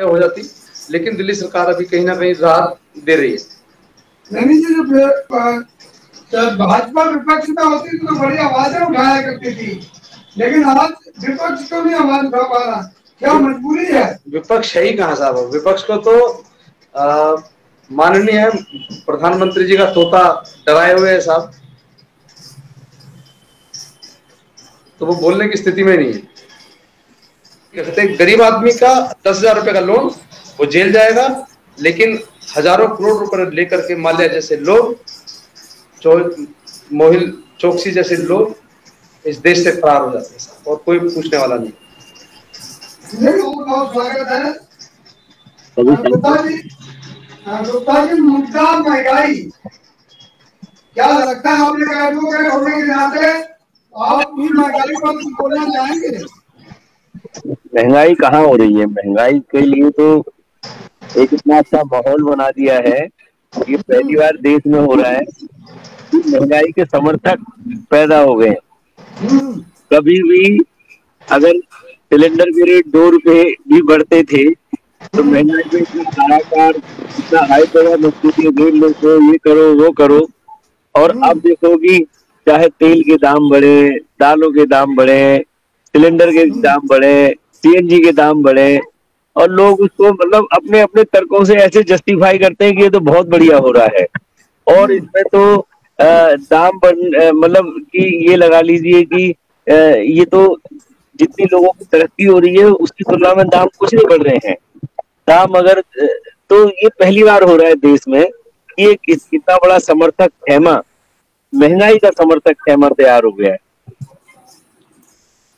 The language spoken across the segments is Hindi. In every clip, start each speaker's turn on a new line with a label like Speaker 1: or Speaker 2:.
Speaker 1: हो जाती, लेकिन दिल्ली सरकार अभी कहीं ना कहीं राहत दे रही है।
Speaker 2: नहीं जी, जब भाजपा विपक्ष में होती थी तो बड़ी आवाजें उठाया करती थी, लेकिन आज विपक्ष को नहीं आवाज उठा पा रहा, क्या मजबूरी है? विपक्ष
Speaker 1: है ही कहाँ साहब, विपक्ष को तो माननीय प्रधानमंत्री जी का तोता डराए हुए है साहब, तो वो बोलने की स्थिति में नहीं है। कहते गरीब आदमी का 10,000 रुपए का लोन, वो जेल जाएगा, लेकिन हजारों करोड़ रुपए लेकर के माल्या जैसे लोग, मोहिल चोकसी जैसे लोग इस देश से फरार हो जाते हैं और कोई पूछने वाला नहीं।
Speaker 2: बहुत स्वागत है गुप्ता जी। मुद्दा महंगाई, क्या लगता है आपने एडवोकेट होने के नाते आप भी महंगाई पर बोलना चाहेंगे?
Speaker 3: महंगाई कहाँ हो रही है? महंगाई के लिए तो एक इतना अच्छा माहौल बना दिया है, ये पहली बार देश में हो रहा है कि महंगाई के समर्थक पैदा हो गए। कभी भी अगर सिलेंडर के रेट 2 रुपए भी बढ़ते थे तो महंगाई में इतना हाहाकार, इतना हाई पैदा मचती थी, रेट लो, ये करो वो करो। और अब देखो कि चाहे तेल के दाम बढ़े, दालों के दाम बढ़े, सिलेंडर के दाम बढ़े, सीएनजी के दाम बढ़े, और लोग उसको मतलब अपने अपने तर्कों से ऐसे जस्टिफाई करते हैं कि ये तो बहुत बढ़िया हो रहा है। और इसमें तो दाम मतलब कि ये लगा लीजिए कि ये तो जितनी लोगों की तरक्की हो रही है उसकी तुलना में दाम कुछ नहीं बढ़ रहे हैं। दाम अगर तो ये पहली बार हो रहा है देश में कि एक इतना बड़ा समर्थक खेमा, महंगाई का समर्थक खेमा तैयार हो गया है।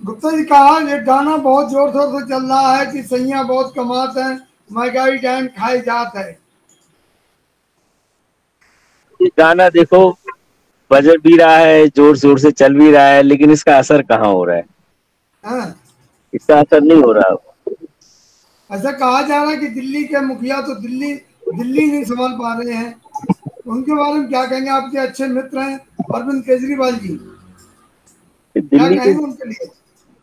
Speaker 2: गुप्ता जी कहा एक गाना बहुत जोर शोर से चल रहा है कि सैया बहुत कमाते हैं, महंगाई टाइम खाई जात है।
Speaker 3: ये गाना देखो बज भी रहा है, जोर शोर से चल भी रहा है, लेकिन इसका असर कहाँ हो रहा है? इसका असर नहीं हो रहा।
Speaker 2: ऐसा कहा जा रहा है कि दिल्ली के मुखिया तो दिल्ली नहीं संभाल पा रहे हैं, उनके बारे में क्या कहेंगे? आपके अच्छे मित्र हैं अरविंद केजरीवाल जी, क्या कहेंगे उनके लिए?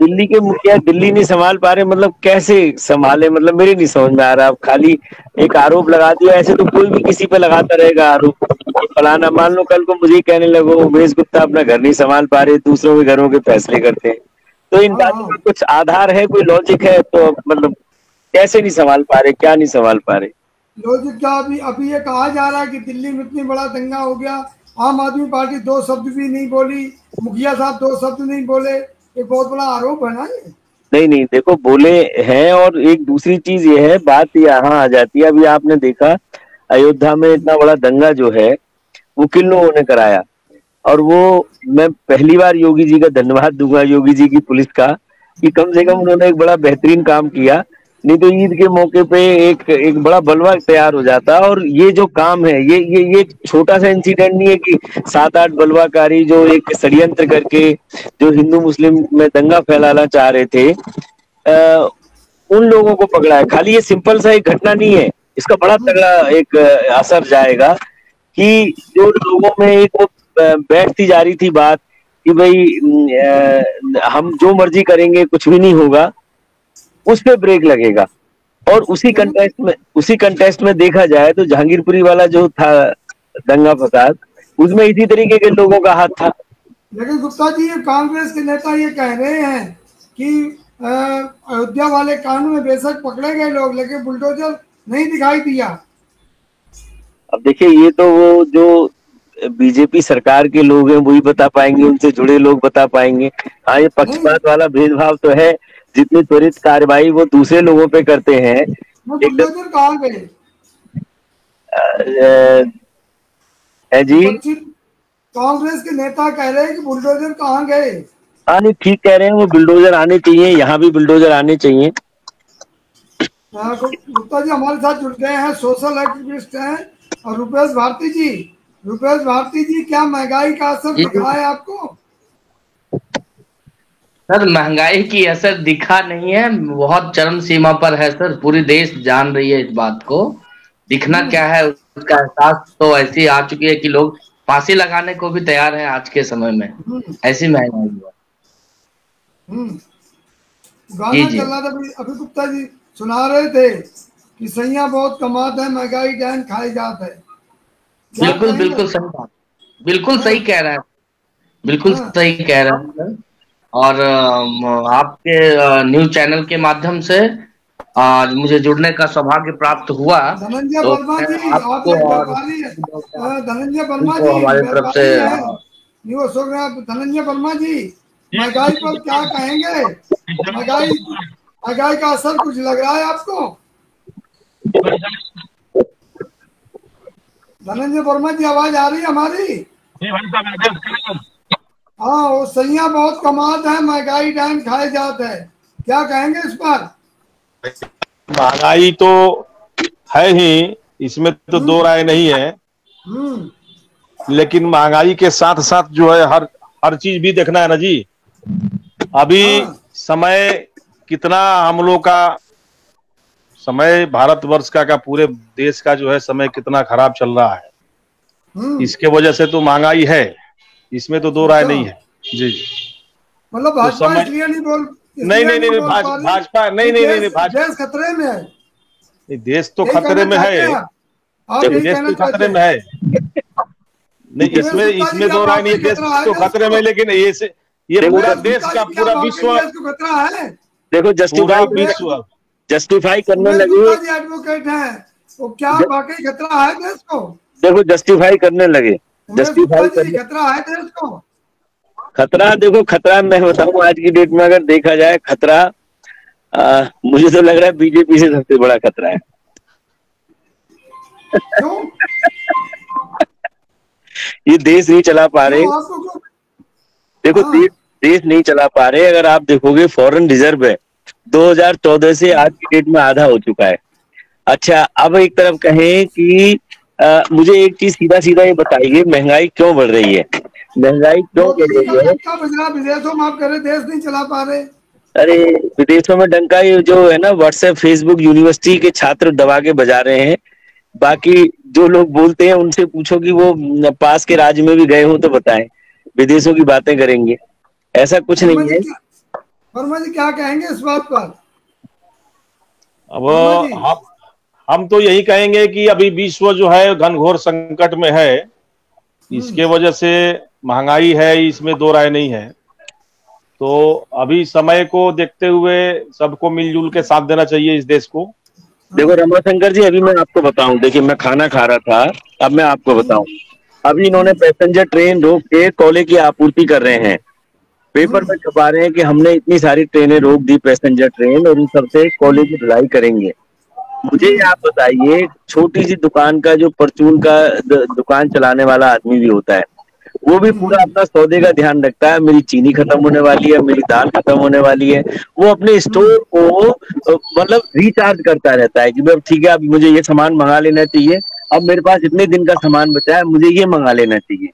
Speaker 3: दिल्ली के मुखिया दिल्ली नहीं संभाल पा रहे मतलब कैसे संभाले? मतलब मेरे नहीं समझ में आ रहा। आप खाली एक आरोप लगा दिया, ऐसे तो कोई भी किसी पे लगाता रहेगा आरोप। फलाना, मान लो कल को मुझे ही कहने लगो उमेश गुप्ता अपना घर नहीं संभाल पा रहे, दूसरों के घरों के फैसले करते हैं, तो इन बातों में कुछ आधार है, कोई लॉजिक है? तो मतलब कैसे नहीं संभाल पा रहे, क्या नहीं संभाल पा रहे?
Speaker 2: लॉजिक क्या? अभी ये कहा जा रहा है कि दिल्ली में इतनी बड़ा दंगा हो गया, आम आदमी पार्टी 2 शब्द भी नहीं बोली, मुखिया साहब 2 शब्द नहीं बोले, एक बहुत बड़ा आरोप है ना ये।
Speaker 3: नहीं, देखो बोले हैं, और एक दूसरी चीज ये है, बात यहाँ आ जाती है। अभी आपने देखा अयोध्या में इतना बड़ा दंगा जो है वो किन लोगों ने कराया, और वो मैं पहली बार योगी जी का धन्यवाद दूंगा, योगी जी की पुलिस का, कि कम से कम उन्होंने एक बड़ा बेहतरीन काम किया। नहीं तो ईद के मौके पे एक बड़ा बलवा तैयार हो जाता। और ये जो काम है, ये छोटा सा इंसिडेंट नहीं है कि 7-8 बलवाकारी जो एक षड्यंत्र करके जो हिंदू मुस्लिम में दंगा फैलाना चाह रहे थे, उन लोगों को पकड़ा है। खाली ये सिंपल सा एक घटना नहीं है, इसका बड़ा तगड़ा एक असर जाएगा कि जो लोगों में एक वो बैठती जा रही थी बात कि भाई हम जो मर्जी करेंगे कुछ भी नहीं होगा, उस पे ब्रेक लगेगा। और उसी कंटेस्ट में देखा जाए तो जहांगीरपुरी वाला जो था दंगा फसाद, उसमें इसी तरीके के लोगों का हाथ था।
Speaker 2: लेकिन गुप्ता जी, ये कांग्रेस के नेता ये कह रहे हैं कि अयोध्या वाले कांड में बेशक पकड़े गए लोग, लेकिन बुलडोजर नहीं दिखाई दिया।
Speaker 3: अब देखिए, ये तो वो जो बीजेपी सरकार के लोग हैं वही बता पाएंगे, उनसे जुड़े लोग बता पाएंगे। हाँ, ये पक्षपात वाला भेदभाव तो है, जितनी त्वरित कार्रवाई वो दूसरे लोगों पे करते हैं।
Speaker 2: बुलडोजर कहाँ गए
Speaker 3: है जी?
Speaker 2: कांग्रेस के नेता कह रहे हैं कि बुलडोजर कहाँ गए।
Speaker 3: हाँ, नहीं ठीक कह रहे हैं, वो बुलडोजर आने चाहिए, यहाँ भी बुलडोजर आने चाहिए।
Speaker 2: गुप्ता जी हमारे साथ जुड़ गए हैं, सोशल एक्टिविस्ट हैं, और रुपेश भारती जी। रुपेश भारती जी, क्या महंगाई का असर दिख रहा है आपको?
Speaker 4: सर, महंगाई की असर दिखा नहीं है, बहुत चरम सीमा पर है सर। पूरी देश जान रही है इस बात को। दिखना क्या है उसका एहसास तो ऐसी आ चुकी है कि लोग फांसी लगाने को भी तैयार है आज के समय में, ऐसी महंगाई है।
Speaker 2: गाना चल रहा था अभी गुप्ता जी सुना रहे थे कि सैया बहुत कमात है, महंगाई डैन खाई जात है।
Speaker 4: बिल्कुल बिल्कुल सही बात, बिल्कुल सही कह रहा है, बिल्कुल सही कह रहा है। और आपके न्यूज चैनल के माध्यम से आज मुझे जुड़ने का सौभाग्य प्राप्त हुआ।
Speaker 2: धनंजय
Speaker 4: तो
Speaker 2: वर्मा जी, आप
Speaker 4: आपको
Speaker 2: एक
Speaker 4: और
Speaker 2: व्यापारी है। धनंजय वर्मा जी
Speaker 4: हमारी तरफ से
Speaker 2: व्यापारी है, न्यूज हो गया। धनंजय वर्मा जी, महंगाई पर क्या कहेंगे? महंगाई का असर कुछ लग रहा है आपको? धनंजय वर्मा जी, आवाज आ रही है हमारी? हाँ, वो सैया बहुत कमात है, महंगाई डैन खाए जात है, क्या कहेंगे इस पर?
Speaker 5: महंगाई तो है ही, इसमें तो दो राय नहीं है। लेकिन महंगाई के साथ साथ जो है हर चीज भी देखना है ना जी। अभी समय कितना हम लोग का समय, भारतवर्ष का पूरे देश का जो है समय कितना खराब चल रहा है, इसके वजह से तो महंगाई है, इसमें तो दो राय नहीं है जी।
Speaker 2: मतलब भाजपा इसलिए नहीं बोल,
Speaker 5: नहीं भाजपा नहीं,
Speaker 2: देश खतरे में है।
Speaker 5: देश तो खतरे में है, देश तो खतरे में है, नहीं इसमें दो राय नहीं है, देश तो खतरे में, लेकिन ये पूरा देश का पूरा विश्व
Speaker 2: खतरा है।
Speaker 3: देखो जस्टिफाई करने लगे,
Speaker 2: एडवोकेट है, तो क्या वाकई खतरा है देश को? देखो
Speaker 3: जस्टिफाई करने लगे,
Speaker 2: खतरा है देश को।
Speaker 3: खतरा देखो, खतरा मैं बताऊं आज की डेट में अगर देखा जाए खतरा, मुझे तो लग रहा है बीजेपी से सबसे बड़ा खतरा है। ये देश नहीं चला पा रहे, देखो देश नहीं चला पा रहे। अगर आप देखोगे फॉरेन रिजर्व है 2014 से आज की डेट में आधा हो चुका है। अच्छा, अब एक तरफ कहें कि मुझे एक चीज सीधा ये बताइए, महंगाई क्यों बढ़ रही है? महंगाई क्यों बढ़ रही है?
Speaker 2: विदेशों में आप कह रहे देश नहीं चला पा रहे।
Speaker 3: अरे विदेशों में डंका ये जो है ना, व्हाट्सएप, फेसबुक, यूनिवर्सिटी के छात्र दबा के बजा रहे हैं। बाकी जो लोग बोलते हैं उनसे पूछो कि वो पास के राज्य में भी गए हो तो बताएं, विदेशों की बातें करेंगे, ऐसा कुछ नहीं है।
Speaker 2: वर्मा जी क्या कहेंगे इस बात पर?
Speaker 5: अब हम तो यही कहेंगे कि अभी विश्व जो है घनघोर संकट में है, इसके वजह से महंगाई है, इसमें दो राय नहीं है। तो अभी समय को देखते हुए सबको मिलजुल के साथ देना चाहिए इस देश को।
Speaker 3: देखो रमाशंकर जी, अभी मैं आपको बताऊं, देखिए मैं खाना खा रहा था, अब मैं आपको बताऊं, अभी इन्होंने पैसेंजर ट्रेन रोक के कोयले की आपूर्ति कर रहे हैं, पेपर में छपा रहे हैं कि हमने इतनी सारी ट्रेनें रोक दी पैसेंजर ट्रेन, और उन सबसे कोयले की ढुलाई करेंगे। मुझे आप बताइए, छोटी सी दुकान का जो परचून का दुकान चलाने वाला आदमी भी होता है, वो भी पूरा अपना सौदे का ध्यान रखता है, मेरी चीनी खत्म होने वाली है, मेरी दाल खत्म होने वाली है, वो अपने स्टोर को मतलब रिचार्ज करता रहता है कि भाई ठीक है, अब मुझे ये सामान मंगा लेना चाहिए, अब मेरे पास इतने दिन का सामान बचा है, मुझे ये मंगा लेना चाहिए।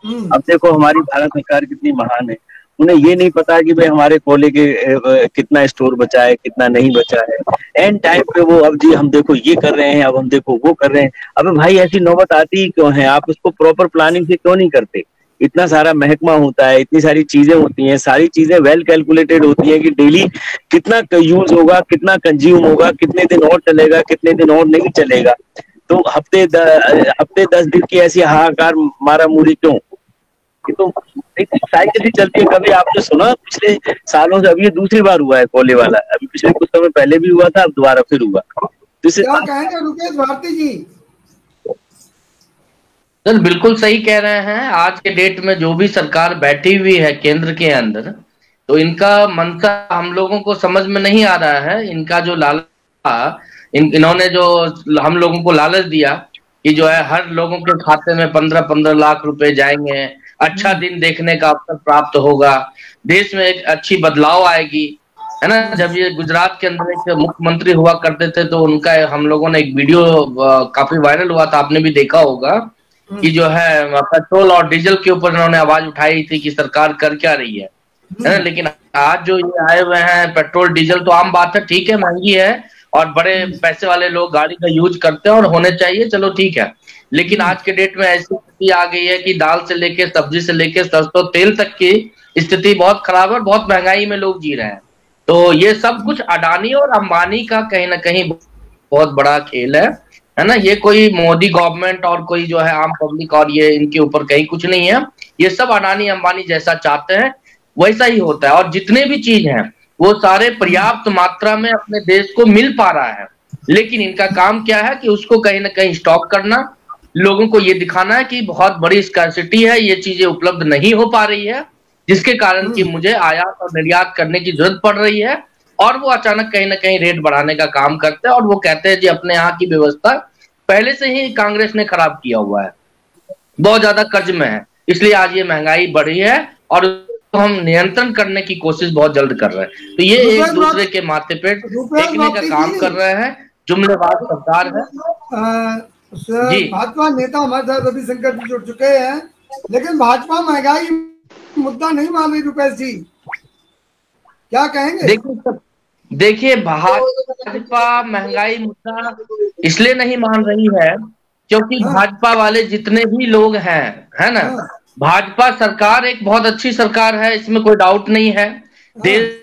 Speaker 3: अब देखो हमारी भारत सरकार कितनी महान है, उन्हें ये नहीं पता कि भाई हमारे कोयले के कितना स्टोर बचा है, कितना नहीं बचा है। एंड टाइम पे वो, अब जी हम देखो ये कर रहे हैं, अब हम देखो वो कर रहे हैं। अब भाई ऐसी नौबत आती ही क्यों है? आप उसको प्रॉपर प्लानिंग से क्यों नहीं करते? इतना सारा महकमा होता है, इतनी सारी चीजें होती हैं, सारी चीजें वेल कैलकुलेटेड होती हैं कि डेली कितना यूज होगा, कितना कंज्यूम होगा, कितने दिन और चलेगा, कितने दिन और नहीं चलेगा। तो हफ्ते 10 दिन की ऐसी हाहाकार मारा मूरी क्यों? तो साइकिल ही चलती है। कभी आपने सुना पिछले सालों से? अब ये दूसरी बार हुआ है कोयले वाला, अभी पिछले कुछ समय पहले भी हुआ था, अब दोबारा फिर हुआ। तो
Speaker 2: क्या कहेंगे रुकेश भारती जी?
Speaker 4: सर बिल्कुल सही कह रहे हैं। आज के डेट में जो भी सरकार बैठी हुई है केंद्र के अंदर, तो इनका मंशा हम लोगों को समझ में नहीं आ रहा है। इनका जो लालच, इन्होंने जो हम लोगों को लालच दिया कि जो है हर लोगों के खाते में 15-15 लाख रुपए जाएंगे, अच्छा दिन देखने का अवसर प्राप्त होगा, देश में एक अच्छी बदलाव आएगी, है ना। जब ये गुजरात के अंदर एक मुख्यमंत्री हुआ करते थे, तो उनका हम लोगों ने एक वीडियो काफी वायरल हुआ था, आपने भी देखा होगा, कि जो है पेट्रोल और डीजल के ऊपर इन्होंने आवाज उठाई थी कि सरकार कर क्या रही है ना। लेकिन आज जो ये आए हुए हैं, पेट्रोल डीजल तो आम बात है, ठीक है, महंगी है और बड़े पैसे वाले लोग गाड़ी का यूज करते हैं और होने चाहिए, चलो ठीक है। लेकिन आज के डेट में ऐसी स्थिति आ गई है कि दाल से लेके सब्जी से लेके सरसों तेल तक की स्थिति बहुत खराब है, बहुत महंगाई में लोग जी रहे हैं। तो ये सब कुछ अडानी और अंबानी का कहीं ना कहीं बहुत बड़ा खेल है ना। ये कोई मोदी गवर्नमेंट और कोई जो है आम पब्लिक और ये इनके ऊपर कहीं कुछ नहीं है। ये सब अडानी अंबानी जैसा चाहते हैं वैसा ही होता है, और जितने भी चीज हैं वो सारे पर्याप्त मात्रा में अपने देश को मिल पा रहा है, लेकिन इनका काम क्या है कि उसको कहीं ना कहीं स्टॉप करना, लोगों को ये दिखाना है कि बहुत बड़ी स्कार्सिटी है, ये चीजें उपलब्ध नहीं हो पा रही है, जिसके कारण कि मुझे आयात और निर्यात करने की जरूरत पड़ रही है। और वो अचानक कहीं ना कहीं रेट बढ़ाने का काम करते हैं, और वो कहते हैं जी अपने यहाँ की व्यवस्था पहले से ही कांग्रेस ने खराब किया हुआ है, बहुत ज्यादा कर्ज में है, इसलिए आज ये महंगाई बढ़ी है और तो हम नियंत्रण करने की कोशिश बहुत जल्द कर रहे हैं। तो ये एक दूसरे के माथे पे टेकने का काम कर रहे हैं, जुमलेबाज सरकार है जी।
Speaker 2: भाजपा नेता हमारे साथ रविशंकर जी जुड़ चुके हैं, लेकिन भाजपा महंगाई मुद्दा नहीं मान रही। रुपेश जी क्या कहेंगे?
Speaker 4: देखिए भाजपा महंगाई मुद्दा इसलिए नहीं मान रही है क्योंकि भाजपा वाले जितने भी लोग हैं, है ना, भाजपा सरकार एक बहुत अच्छी सरकार है, इसमें कोई डाउट नहीं है, देश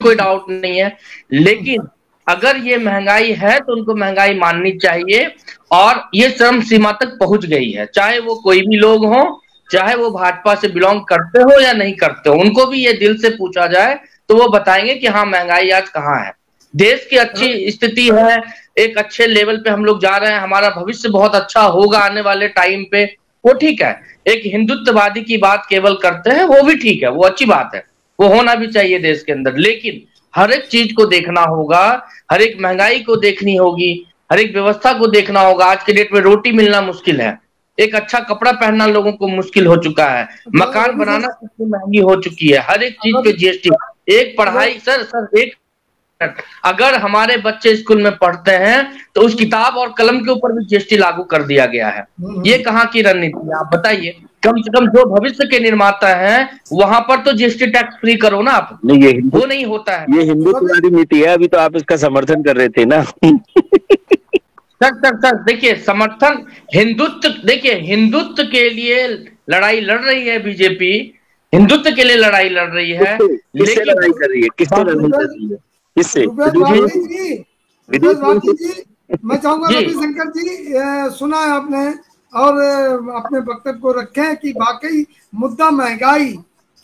Speaker 4: कोई डाउट नहीं है, लेकिन अगर ये महंगाई है तो उनको महंगाई माननी चाहिए, और ये चरम सीमा तक पहुंच गई है, चाहे वो कोई भी लोग हो, चाहे वो भाजपा से बिलोंग करते हो या नहीं करते हो, उनको भी ये दिल से पूछा जाए तो वो बताएंगे कि हाँ महंगाई आज कहाँ है, देश की अच्छी स्थिति है, एक अच्छे लेवल पे हम लोग जा रहे हैं, हमारा भविष्य बहुत अच्छा होगा आने वाले टाइम पे, वो ठीक है। एक हिंदुत्ववादी की बात केवल करते हैं, वो भी ठीक है, वो अच्छी बात है, वो होना भी चाहिए देश के अंदर, लेकिन हर एक चीज को देखना होगा, हर एक महंगाई को देखनी होगी, हर एक व्यवस्था को देखना होगा। आज के डेट में रोटी मिलना मुश्किल है, एक अच्छा कपड़ा पहनना लोगों को मुश्किल हो चुका है, मकान बनाना कितनी महंगी हो चुकी है, हर एक चीज पे जीएसटी, एक पढ़ाई सर एक अगर हमारे बच्चे स्कूल में पढ़ते हैं तो उस किताब और कलम के ऊपर भी जीएसटी लागू कर दिया गया है। ये कहाँ की रणनीति है आप बताइए? कम से कम जो भविष्य के निर्माता हैं वहां पर तो जीएसटी टैक्स फ्री करो ना आप।
Speaker 3: नहीं, ये
Speaker 4: वो नहीं होता है,
Speaker 3: ये हिंदुत्ववादी नीति है। अभी तो आप इसका समर्थन कर रहे थे ना।
Speaker 4: सर देखिए, समर्थन हिंदुत्व, देखिए हिंदुत्व के लिए लड़ाई लड़ रही है बीजेपी, हिंदुत्व के लिए लड़ाई लड़ रही है,
Speaker 3: लेकिन लड़ाई कर रही है, किससे लड़ाई कर रही है? किससे?
Speaker 2: मैं चाहूंगा रविशंकर जी सुना है आपने, और अपने वक्तव्य को रखें कि वाकई मुद्दा महंगाई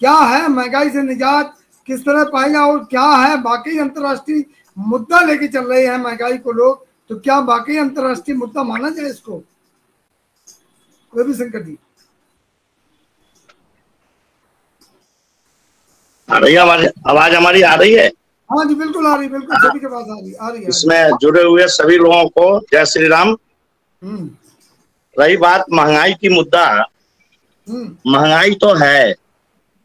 Speaker 2: क्या है, महंगाई से निजात किस तरह पाएगा, और क्या है वाकई अंतर्राष्ट्रीय मुद्दा लेके चल रहे हैं महंगाई को लोग, तो क्या वाकई अंतर्राष्ट्रीय मुद्दा माना जाए इसको? रविशंकर जी
Speaker 6: आवाज हमारी आ रही है?
Speaker 2: हाँ जी बिल्कुल आ रही, बिल्कुल सभी के पास आ रही है।
Speaker 6: इसमें जुड़े हुए सभी लोगों को जय श्री राम। रही बात महंगाई की मुद्दा, महंगाई तो है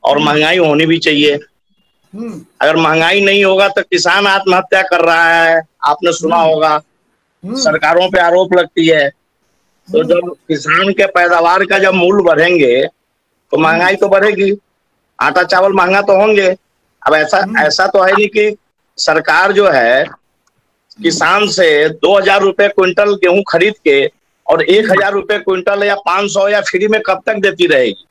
Speaker 6: और महंगाई होनी भी चाहिए। अगर महंगाई नहीं होगा तो किसान आत्महत्या कर रहा है, आपने सुना होगा, सरकारों पे आरोप लगती है। तो जब किसान के पैदावार का जब मूल्य बढ़ेंगे तो महंगाई तो बढ़ेगी, आटा चावल महंगा तो होंगे। अब ऐसा तो है नहीं कि सरकार जो है किसान से 2000 रुपए क्विंटल गेहूं खरीद के और 1000 रुपए क्विंटल या 500 या फ्री में कब तक देती रहेगी?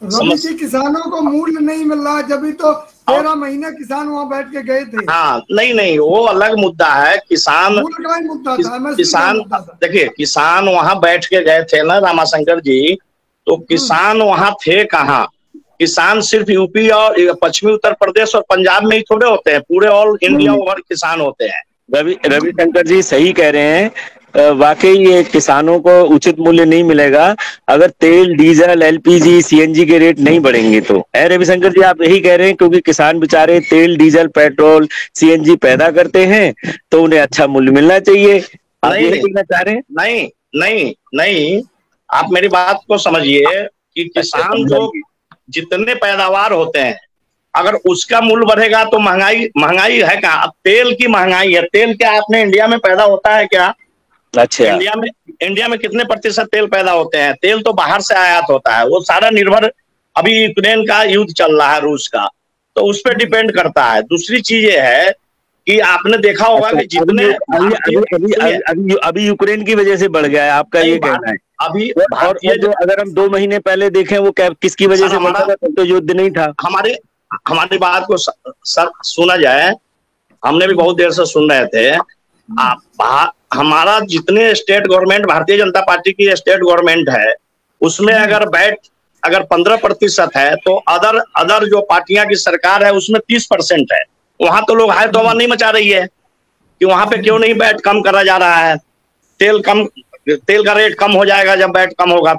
Speaker 2: किसानों को मूल्य नहीं मिल रहा, जब भी तो 13 महीने किसान वहां बैठ के गए थे।
Speaker 6: हाँ नहीं वो अलग मुद्दा है। किसान देखिए, किसान वहां बैठ के गए थे ना रामाशंकर जी, तो किसान वहां थे कहाँ? किसान सिर्फ यूपी और पश्चिमी उत्तर प्रदेश और पंजाब में ही थोड़े होते हैं, पूरे ऑल इंडिया ओवर किसान होते हैं।
Speaker 3: रविशंकर जी सही कह रहे हैं। वाकई ये किसानों को उचित मूल्य नहीं मिलेगा अगर तेल, डीजल, एलपीजी, सीएनजी के रेट नहीं बढ़ेंगे तो। रविशंकर जी आप यही कह रहे हैं क्योंकि किसान बेचारे तेल, डीजल, पेट्रोल, सीएनजी पैदा करते हैं तो उन्हें अच्छा मूल्य मिलना चाहिए। आप यही कहना चाह रहे हैं?
Speaker 6: नहीं, आप मेरी बात को समझिए कि किसान जो जितने पैदावार होते हैं अगर उसका मूल्य बढ़ेगा तो महंगाई है क्या? अब तेल की महंगाई है, तेल क्या अपने इंडिया में पैदा होता है क्या?
Speaker 3: अच्छा,
Speaker 6: इंडिया में कितने प्रतिशत तेल पैदा होते हैं? तेल तो बाहर से आयात होता है, वो सारा निर्भर, अभी यूक्रेन का युद्ध चल रहा है रूस का, तो उस पर डिपेंड करता है। दूसरी चीज ये है कि आपने देखा होगा कि जितने
Speaker 3: अभी यूक्रेन की वजह से बढ़ गया है, आपका ये कहना है?
Speaker 6: अभी
Speaker 3: और जो अगर हम 2 महीने पहले देखें वो किसकी वजह से बढ़ा था? तो युद्ध नहीं था।
Speaker 6: हमारी बात को सर सुना जाए हमने भी बहुत देर से सुन रहे थे। हमारा जितने state government, Bharatiya Janata party की स्टेट गवर्नमेंट है, उसमें अगर 15% है, तो अदर जो पार्टियां की सरकार है उसमें 30% है। वहां तो लोग हाय तौबा नहीं मचा रही है कि वहां पे क्यों नहीं वैट कम करा जा रहा है, तेल का रेट कम हो जाएगा जब वैट कम होगा।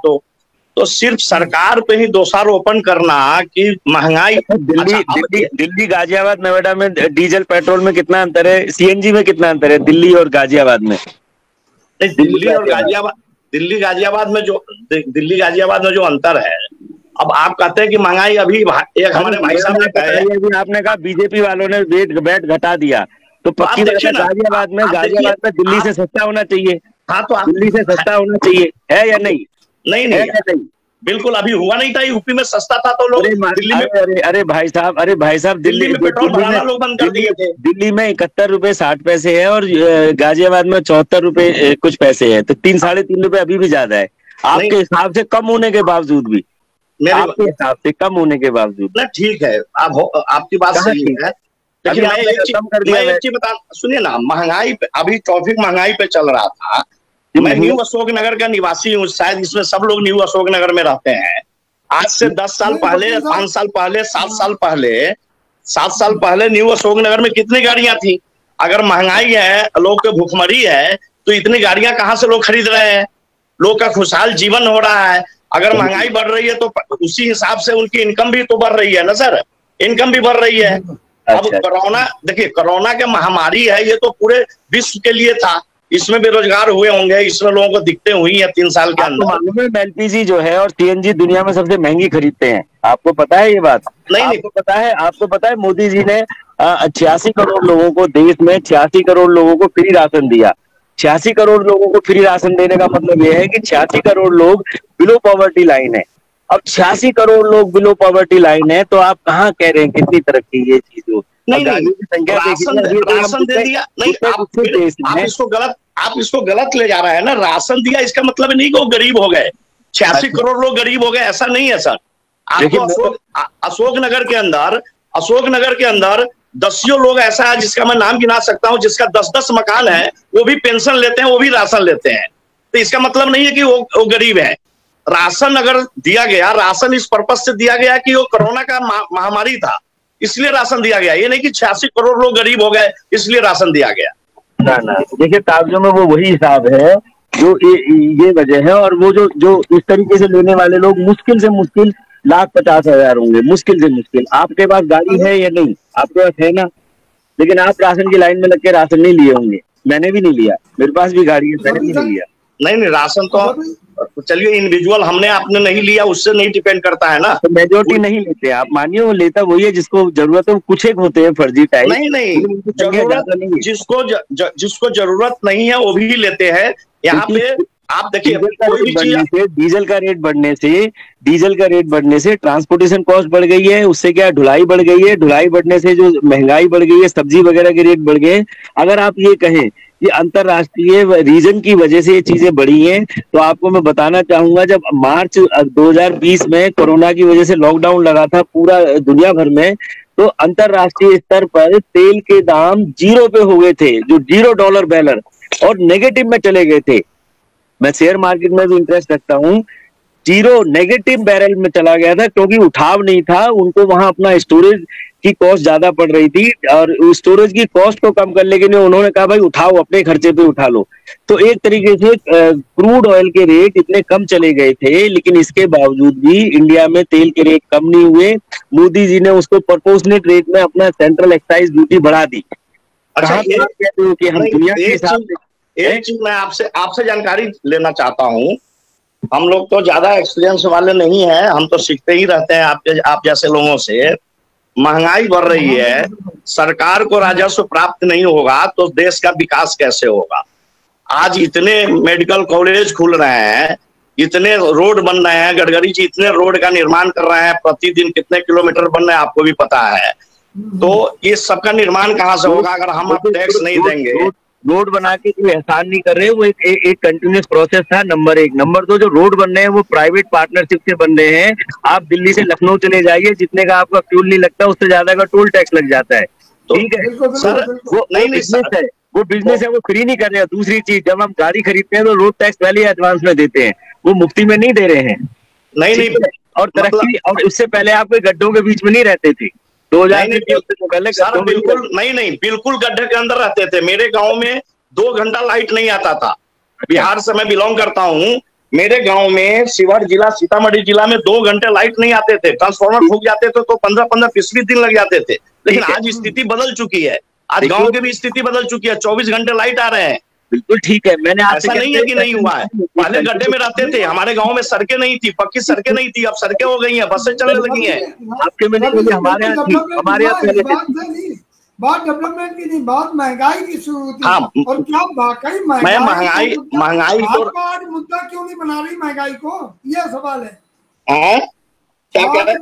Speaker 6: तो सिर्फ सरकार पे ही दोषारोपण करना कि महंगाई।
Speaker 3: दिल्ली गाजियाबाद नोएडा में डीजल पेट्रोल में कितना अंतर है, सीएनजी में कितना अंतर है दिल्ली और गाजियाबाद में?
Speaker 6: दिल्ली गाजियाबाद में जो अंतर है, अब आप कहते हैं कि महंगाई अभी एक हमारे भाई साहब ने कहा,
Speaker 3: आपने कहा बीजेपी वालों ने वैट घटा दिया, तो पक्की गाजियाबाद में दिल्ली से सस्ता होना चाहिए।
Speaker 6: हाँ, तो
Speaker 3: दिल्ली से सस्ता होना चाहिए, है या नहीं?
Speaker 6: नहीं, बिल्कुल अभी हुआ नहीं था। यूपी में सस्ता था तो लोग दिल्ली में,
Speaker 3: अरे भाई साहब
Speaker 6: दिल्ली में पेट्रोल भराना लोग बंद कर दिए थे।
Speaker 3: दिल्ली में 71 रुपए 60 पैसे है और गाजियाबाद में 74 रुपए कुछ पैसे है, तो 3-3.5 रुपए अभी भी ज्यादा है आपके हिसाब से, कम होने के बावजूद भी, आपके हिसाब से कम होने के बावजूद।
Speaker 6: ना ठीक है, आपकी बात सही है, लेकिन मैं एक चीज बता, सुनिए ना, महंगाई पे अभी टॉपिक महंगाई पे चल रहा था। मैं न्यू अशोकनगर का निवासी हूँ, शायद इसमें सब लोग न्यू अशोकनगर में रहते हैं। आज से 10 साल पहले, 5 साल पहले, 7 साल पहले न्यू अशोकनगर में कितनी गाड़ियां थी? अगर महंगाई है, लोग के भूखमरी है, तो इतनी गाड़ियां कहाँ से लोग खरीद रहे हैं? लोग का खुशहाल जीवन हो रहा है। अगर महंगाई बढ़ रही है तो उसी हिसाब से उनकी इनकम भी तो बढ़ रही है ना सर, इनकम भी बढ़ रही है। अब कोरोना, देखिए कोरोना के महामारी है, ये तो पूरे विश्व के लिए था, इसमें बेरोजगार हुए होंगे, इसमें लोगों को दिक्कतें हुई है 3 साल के अंदर।
Speaker 3: मालूम है एलपीजी जो है और सीएनजी दुनिया में सबसे महंगी खरीदते हैं, आपको पता है ये बात?
Speaker 6: नहीं,
Speaker 3: आपको पता है मोदी जी ने 86 करोड़ लोगों को, देश में 86 करोड़ लोगों को फ्री राशन दिया। 86 करोड़ लोगों को फ्री राशन देने का मतलब यह है कि 86 करोड़ लोग बिलो पॉवर्टी लाइन है। अब 86 करोड़ लोग बिलो पॉवर्टी लाइन है, तो आप कहाँ कह रहे हैं कितनी तरक्की ये चीज हो?
Speaker 6: नहीं, राशन दे दिया, नहीं आप इसको गलत ले जा रहे हैं ना। राशन दिया इसका मतलब नहीं कि वो गरीब हो गए, 86 करोड़ लोग गरीब हो गए, ऐसा नहीं है सर। आपको अशोकनगर के अंदर 10 लोग ऐसा है जिसका मैं नाम गिना सकता हूँ, जिसका 10-10 मकान है, वो भी पेंशन लेते हैं, वो भी राशन लेते हैं। तो इसका मतलब नहीं है कि वो गरीब है। राशन अगर दिया गया, राशन इस पर्पज से दिया गया कि वो कोरोना का महामारी था, इसलिए राशन दिया गया। ये नहीं कि 86 करोड़ लोग गरीब हो गए इसलिए राशन दिया गया।
Speaker 3: ना, देखिए कागजों में वो वही हिसाब है जो ये वजह है। और वो जो इस तरीके से लेने वाले लोग मुश्किल से मुश्किल 1,50,000 होंगे, मुश्किल से मुश्किल। आपके पास गाड़ी है या नहीं? आपके पास है ना, लेकिन आप राशन की लाइन में लग के राशन नहीं लिए होंगे। मैंने भी नहीं लिया, मेरे पास भी गाड़ी है, मैंने भी नहीं लिया।
Speaker 6: नहीं, राशन तो चलिए इंडिविजुअल हमने आपने नहीं लिया, उससे नहीं डिपेंड करता है ना।
Speaker 3: तो मेजोरिटी नहीं लेते, आप मानिए वो लेता वही है जिसको जरूरत है। कुछ एक होते हैं फर्जी टाइप।
Speaker 6: नहीं, जिसको जरूरत नहीं है वो भी लेते हैं। यहाँ पे आप देखिए,
Speaker 3: डीजल का रेट बढ़ने से ट्रांसपोर्टेशन कॉस्ट बढ़ गई है, उससे क्या ढुलाई बढ़ गई है, ढुलाई बढ़ने से जो महंगाई बढ़ गई है, सब्जी वगैरह के रेट बढ़ गए। अगर आप ये कहें कि अंतरराष्ट्रीय रीजन की वजह से ये चीजें बढ़ी हैं, तो आपको मैं बताना चाहूंगा, जब मार्च 2020 में कोरोना की वजह से लॉकडाउन लगा था पूरा दुनिया भर में, तो अंतरराष्ट्रीय स्तर पर तेल के दाम 0 पे हो गए थे, जो $0 बैरल, और नेगेटिव में चले गए थे। मैं शेयर मार्केट में भी इंटरेस्ट रखता हूँ, 0 नेगेटिव बैरल में चला गया था, क्योंकि उठाव नहीं था, उनको वहां अपना स्टोरेज की कॉस्ट ज्यादा पड़ रही थी, और स्टोरेज की कॉस्ट को कम करने के लिए उन्होंने कहा भाई उठाओ, अपने खर्चे पे उठा लो। तो एक तरीके से क्रूड ऑयल के रेट इतने कम चले गए थे, लेकिन इसके बावजूद भी इंडिया में तेल के रेट कम नहीं हुए। मोदी जी ने उसको प्रोपोर्शनेट रेट में अपना सेंट्रल एक्साइज ड्यूटी बढ़ा दी।
Speaker 6: अच्छा,
Speaker 3: कहते हो कि हम दुनिया के हिसाब से,
Speaker 6: एक चीज मैं आपसे जानकारी लेना चाहता हूँ। हम लोग तो ज्यादा एक्सपीरियंस वाले नहीं है, हम तो सीखते ही रहते हैं आप जैसे लोगों से। महंगाई बढ़ रही है, सरकार को राजस्व प्राप्त नहीं होगा तो देश का विकास कैसे होगा? आज इतने मेडिकल कॉलेज खुल रहे हैं, इतने रोड बन रहे हैं, गडकरी जी इतने रोड का निर्माण कर रहे हैं, प्रतिदिन कितने किलोमीटर बन रहे हैं आपको भी पता है। तो इस सबका निर्माण कहाँ से होगा अगर हम टैक्स नहीं देंगे?
Speaker 3: रोड बना के कोई एहसान नहीं कर रहे, वो एक कंटिन्यूस प्रोसेस था, नंबर 1। नंबर 2, जो रोड बन रहे हैं वो प्राइवेट पार्टनरशिप से बन रहे हैं। आप दिल्ली से लखनऊ चले जाइए, जितने का आपका फ्यूल नहीं लगता उससे ज्यादा का टोल टैक्स लग जाता है। ठीक है
Speaker 6: सर
Speaker 3: वो नहीं बिजनेस है, वो बिजनेस है, वो फ्री नहीं कर रहे हैं। दूसरी चीज, जब हम गाड़ी खरीदते हैं तो रोड टैक्स पहले एडवांस में देते हैं, वो मुफ्ती में नहीं दे रहे हैं।
Speaker 6: नहीं
Speaker 3: और तरक्की, और उससे पहले आप कोई गड्ढों के बीच में नहीं रहते थे 2000 से पहले।
Speaker 6: सर बिल्कुल नहीं, बिल्कुल गड्ढे के अंदर रहते थे। मेरे गांव में 2 घंटा लाइट नहीं आता था। बिहार से मैं बिलोंग करता हूँ। मेरे गांव में शिवहर जिला, सीतामढ़ी जिला में 2 घंटे लाइट नहीं आते थे। ट्रांसफार्मर फूक जाते थे तो 15-15 20 दिन लग जाते थे। लेकिन आज स्थिति बदल चुकी है, आज गांव की भी स्थिति बदल चुकी है। 24 घंटे लाइट आ रहे हैं।
Speaker 3: बिल्कुल ठीक है, मैंने
Speaker 6: ऐसा नहीं है कि नहीं हुआ है। पहले गड्ढे में रहते थे, हमारे गांव में सड़कें नहीं थी, पक्की सड़कें नहीं थी, अब सड़कें हो गई हैं, बसें चलने लगी हैं।
Speaker 3: आपके में नहीं, हमारे यहाँ थी, हमारे यहाँ पहले
Speaker 2: बात डेवलपमेंट की नहीं, बात महंगाई की शुरू होती है।
Speaker 6: हाँ,
Speaker 2: और क्या वाकई
Speaker 6: महंगाई
Speaker 2: आज मुद्दा क्यों नहीं बना रही महंगाई को, यह सवाल है।
Speaker 6: क्या कह रहे हैं?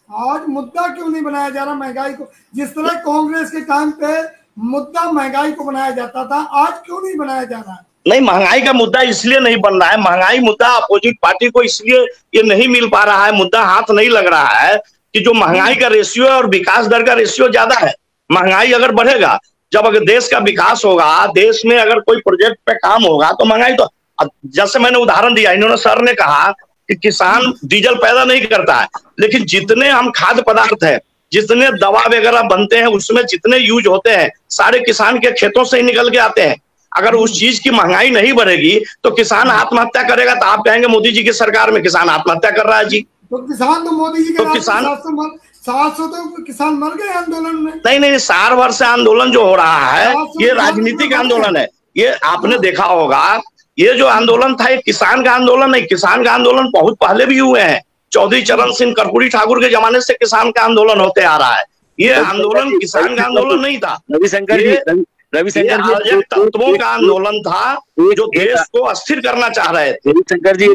Speaker 2: आज मुद्दा क्यों नहीं बनाया जा रहा महंगाई को? जिस तरह कांग्रेस के टाइम पे मुद्दा महंगाई को बनाया जाता था, आज क्यों नहीं बनाया जा रहा है?
Speaker 6: नहीं, महंगाई का मुद्दा इसलिए नहीं बन रहा है। महंगाई मुद्दा अपोजिट पार्टी को इसलिए ये नहीं मिल पा रहा है, मुद्दा हाथ नहीं लग रहा है कि जो महंगाई का रेशियो है और विकास दर का रेशियो ज्यादा है। महंगाई अगर बढ़ेगा, जब अगर देश का विकास होगा, देश में अगर कोई प्रोजेक्ट पे काम होगा तो महंगाई तो, जैसे मैंने उदाहरण दिया, इन्होंने सर ने कहा कि किसान डीजल पैदा नहीं करता है, लेकिन जितने हम खाद्य पदार्थ है, जितने दवा वगैरह बनते हैं, उसमें जितने यूज होते हैं, सारे किसान के खेतों से ही निकल के आते हैं। अगर उस चीज की महंगाई नहीं बढ़ेगी तो किसान आत्महत्या करेगा। तो आप कहेंगे मोदी जी की सरकार में किसान आत्महत्या कर रहा है जी।
Speaker 2: तो किसान तो मोदी जी के
Speaker 6: तो किसान
Speaker 2: 700 तो किसान मर गए आंदोलन में।
Speaker 6: नहीं, 4 वर्ष से आंदोलन जो हो रहा है ये राजनीतिक आंदोलन है। ये आपने देखा होगा, ये जो आंदोलन था ये किसान का आंदोलन नहीं। किसान का आंदोलन बहुत पहले भी हुए हैं। चौधरी चरण सिंह कर्पूरी ठाकुर के जमाने से किसान का आंदोलन होते आ रहा है। ये आंदोलन किसान का आंदोलन नहीं था, रविशंकर जी तत्वों का आंदोलन था जो देश को अस्थिर करना चाह रहे थे।
Speaker 3: रविशंकर जी,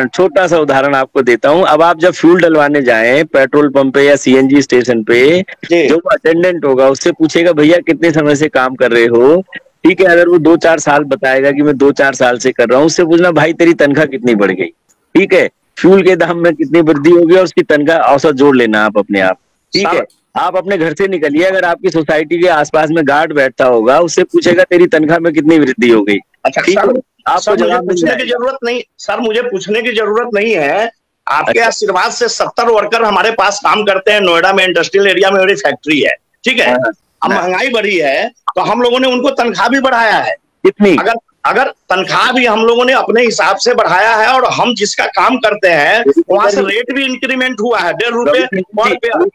Speaker 3: छोटा सा उदाहरण आपको देता हूँ। अब आप जब फ्यूल डलवाने जाएं पेट्रोल पंप पे या सीएनजी स्टेशन पे, जो अटेंडेंट होगा उससे पूछेगा भैया कितने समय से काम कर रहे हो। ठीक है, अगर वो 2-4 साल बताएगा कि मैं 2-4 साल से कर रहा हूँ, उससे पूछना भाई तेरी तनख्वाह कितनी बढ़ गई। ठीक है, फ्यूल के दाम में कितनी वृद्धि होगी और उसकी तनख्वाह औसत जोड़ लेना आप अपने आप। ठीक है, आप अपने घर से निकलिए, अगर आपकी सोसाइटी के आसपास में गार्ड बैठता होगा, उससे पूछेगा तेरी तनख्वाह में कितनी वृद्धि हो गई।
Speaker 6: अच्छा सर, आपको जवाब पूछने की जरूरत नहीं सर, मुझे पूछने की जरूरत नहीं है। आपके आशीर्वाद से 70 वर्कर हमारे पास काम करते हैं। नोएडा में इंडस्ट्रियल एरिया में मेरी फैक्ट्री है। ठीक है, अब महंगाई बढ़ी है तो हम लोगों ने उनको तनख्वाह भी बढ़ाया है।
Speaker 3: कितनी?
Speaker 6: अगर तनख्वाह भी हम लोगों ने अपने हिसाब से बढ़ाया है, और हम जिसका काम करते हैं वहां से रेट भी इंक्रीमेंट हुआ है। 1.5 रुपए।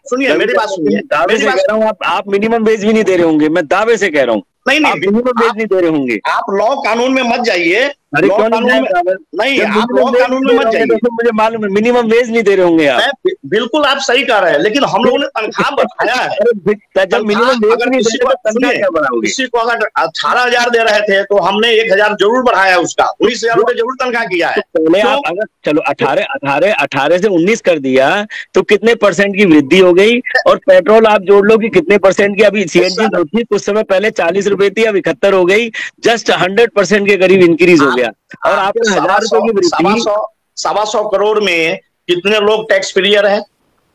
Speaker 6: सुनिए मेरी बात सुनिए,
Speaker 3: आप मिनिमम वेज भी नहीं दे रहे होंगे, मैं दावे से कह रहा हूँ। नहीं, मिनिमम वेज नहीं दे रहे होंगे।
Speaker 6: आप लॉ कानून में मत जाइए।
Speaker 3: अरे क्यों नहीं,
Speaker 6: आप लॉ कानून में मत जाइए।
Speaker 3: मुझे मालूम है मिनिमम वेज नहीं दे रहे होंगे आप।
Speaker 6: बिल्कुल आप सही कह रहे हैं, लेकिन हम लोगों ने तनख्वाह बढ़ाया है।
Speaker 3: जब मिनिमम वेज नहीं दे रहे तो तनख्वाह क्या बढ़ाओगे?
Speaker 6: किसी को अगर 18,000 दे रहे थे तो हमने 1,000 जरूर बढ़ाया, उसका 19,000 रुपए जरूर तनख्वाह किया है।
Speaker 3: पहले आप अगर चलो 18 से 19 कर दिया तो कितने % की वृद्धि हो गई? और पेट्रोल आप जोड़ लो कि कितने % की। अभी सीएनजी होती कुछ समय पहले 40 रुपए थी, अब 71 हो गई। जस्ट 100% के करीब इंक्रीज हो गया। और आपने 1,000 रुपए की वृद्धि,
Speaker 6: 125 करोड़ में कितने लोग टैक्स पेयर हैं,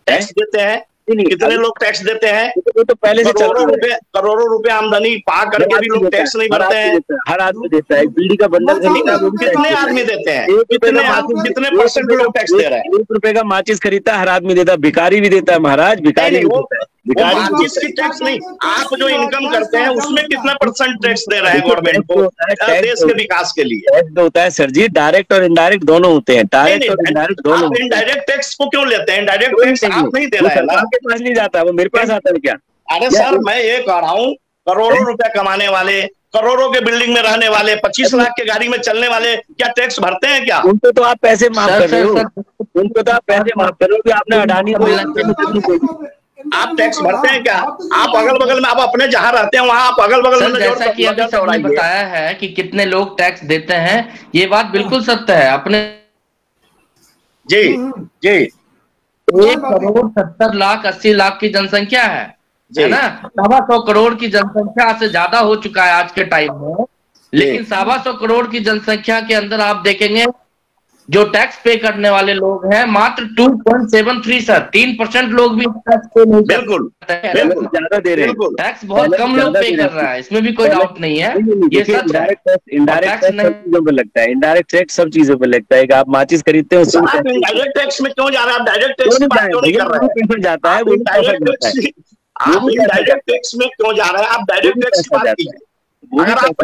Speaker 6: टैक्स देते हैं? कितने लोग टैक्स देते हैं?
Speaker 3: तो पहले से
Speaker 6: करोड़ों रुपए आमदनी पा करके भी लोग टैक्स नहीं भरते हैं।
Speaker 3: हर आदमी देता है। बीड़ी का बंडल
Speaker 6: कितने आदमी देते हैं? कितने % लोग टैक्स दे रहे हैं?
Speaker 3: 1 रुपए का माचिस खरीदता है, हर आदमी देता है। भिखारी भी देता है महाराज, भिखारी
Speaker 6: माचिस की टैक्स नहीं, आप जो इनकम करते हैं उसमें कितना % टैक्स दे रहे हैं गवर्नमेंट को देश के विकास के लिए?
Speaker 3: टैक्स होता है सर जी, डायरेक्ट और इनडायरेक्ट दोनों होते हैं। डायरेक्ट और इनडायरेक्ट दोनों।
Speaker 6: इनडायरेक्ट टैक्स को क्यों लेते हैं? इनडायरेक्ट टैक्स आप नहीं दे रहे हैं ना,
Speaker 3: आपके पास नहीं जाता, वो मेरे पास आता है क्या?
Speaker 6: अरे सर मैं ये कह रहा हूँ, करोड़ों रुपए कमाने वाले, करोड़ों के बिल्डिंग में रहने वाले, 25 लाख के गाड़ी में चलने वाले क्या टैक्स भरते हैं क्या?
Speaker 3: उनको तो आप पैसे माफ कर रहे हो, उनको तो आप पैसे माफ कर रहे हो। आपने अडानी को
Speaker 6: आप टैक्स भरते हैं क्या? आप अगल बगल में, आप अपने जहाँ रहते हैं वहाँ आप अगल बगल में
Speaker 4: जैसा कि अभी सबने बताया है कि कितने लोग टैक्स देते हैं, ये बात बिल्कुल सत्य है। अपने
Speaker 6: जी
Speaker 4: 1,70,80,00,000 की जनसंख्या है ना? 125 करोड़ की जनसंख्या से ज्यादा हो चुका है आज के टाइम में। लेकिन 125 करोड़ की जनसंख्या के अंदर आप देखेंगे जो टैक्स पे करने वाले लोग हैं मात्र 2.73 सर, 3% लोग भी टैक्स पे नहीं
Speaker 6: बिल्कुल बिल्कुल
Speaker 3: ज्यादा दे रहे हैं।
Speaker 4: टैक्स बहुत कम लोग पे कर रहा है, इसमें भी कोई डाउट नहीं है, ये सच है।
Speaker 3: इनडायरेक्ट टैक्स सब चीजों पे लगता है, इनडायरेक्ट टैक्स सब चीजों पे लगता है। आप माचिस खरीदते हो
Speaker 6: डायरेक्ट टैक्स में क्यों जा रहे हैं आप? डायरेक्ट टैक्स की बात क्यों नहीं कर रहे हैं?
Speaker 3: जाता है वो
Speaker 6: डायरेक्ट टैक्स में क्यों जा रहे हैं आप? डायरेक्ट टैक्स की बात कीजिए। अगर आप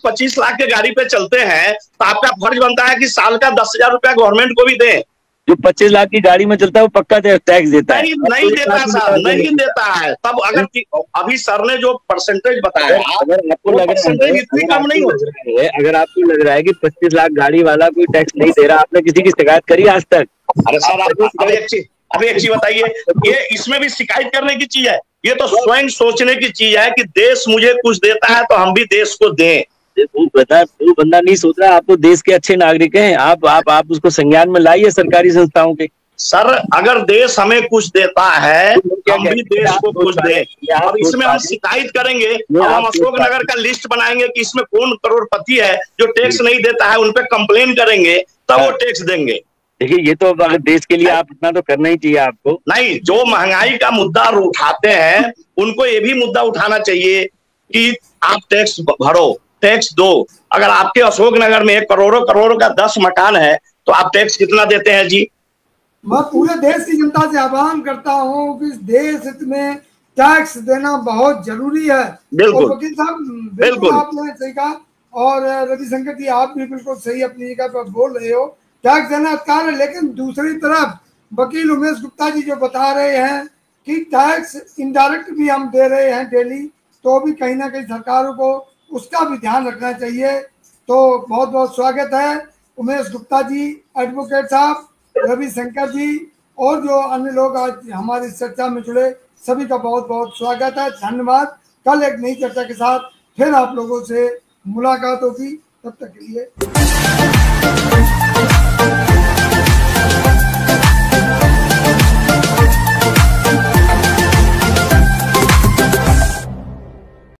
Speaker 6: 25 लाख के गाड़ी पे चलते हैं तो आपका फर्ज बनता है कि साल का 10,000 रुपया गवर्नमेंट को भी दें।
Speaker 3: जो 25 लाख की गाड़ी में चलता है वो पक्का टैक्स देता है।
Speaker 6: नहीं देता सर, नहीं देता है। तब अगर अभी सर ने जो परसेंटेज बताया,
Speaker 3: अगर आपको लग रहा है
Speaker 6: इतनी कम नहीं होती है,
Speaker 3: अगर आपको लग रहा है कि 25 लाख गाड़ी वाला कोई टैक्स नहीं दे रहा, आपने किसी की शिकायत करी आज तक?
Speaker 6: अरे सर अभी एक चीज बताइए, ये इसमें भी शिकायत करने की चीज है? ये तो स्वयं सोचने की चीज है कि देश मुझे कुछ देता है तो हम भी देश को दें।
Speaker 3: वो बंदा नहीं सोच रहा। आप तो देश के अच्छे नागरिक हैं, आप उसको संज्ञान में लाइए सरकारी संस्थाओं के।
Speaker 6: सर अगर देश हमें कुछ देता है हम भी देश को कुछ दें, और इसमें हम शिकायत करेंगे। अब हम अशोक नगर का लिस्ट बनाएंगे कि इसमें कौन करोड़पति है जो टैक्स नहीं देता है, उन पे कंप्लेन करेंगे, तब वो टैक्स देंगे।
Speaker 3: देखिए ये तो अगर देश के लिए आप इतना तो करना ही चाहिए आपको।
Speaker 6: नहीं, जो महंगाई का मुद्दा उठाते हैं उनको ये भी मुद्दा उठाना चाहिए कि आप टैक्स भरो, टैक्स दो। अगर आपके अशोक नगर में करोड़ों का 10 मकान है तो आप टैक्स कितना देते हैं जी?
Speaker 2: मैं पूरे देश की जनता से आह्वान करता हूँ कि इस देश हित में टैक्स देना बहुत जरूरी है।
Speaker 6: बिल्कुल
Speaker 2: वकील साहब बिल्कुल आपने सही कहा, और रविशंकर जी आप भी बिल्कुल सही अपनी जगह पर बोल रहे हो, टैक्स देना अधिकार है। लेकिन दूसरी तरफ वकील उमेश गुप्ता जी जो बता रहे हैं कि टैक्स इनडायरेक्ट भी हम दे रहे हैं डेली, तो भी कहीं ना कहीं सरकारों को उसका भी ध्यान रखना चाहिए। तो बहुत बहुत स्वागत है उमेश गुप्ता जी, एडवोकेट साहब, रविशंकर जी और जो अन्य लोग आज हमारी चर्चा में जुड़े, सभी का बहुत बहुत स्वागत है, धन्यवाद। कल एक नई चर्चा के साथ फिर आप लोगों से मुलाकात होगी, तब तक के लिए